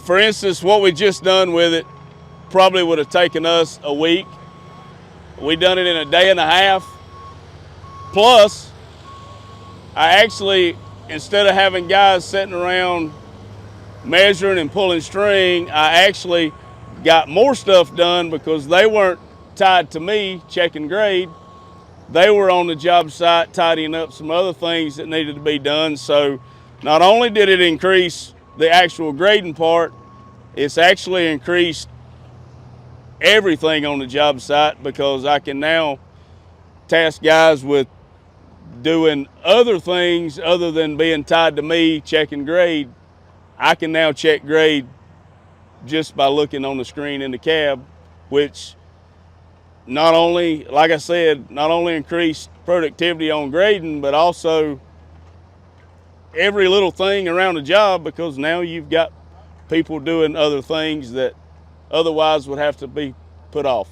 For instance, what we just done with it probably would have taken us a week. We done it in a day and a half. Plus, I actually, instead of having guys sitting around measuring and pulling string, I actually got more stuff done because they weren't tied to me checking grade. They were on the job site tidying up some other things that needed to be done. So not only did it increase the actual grading part, it's actually increased everything on the job site because I can now task guys with doing other things other than being tied to me checking grade. I can now check grade just by looking on the screen in the cab, which not only, like I said, not only increased productivity on grading, but also every little thing around the job because now you've got people doing other things that otherwise would have to be put off.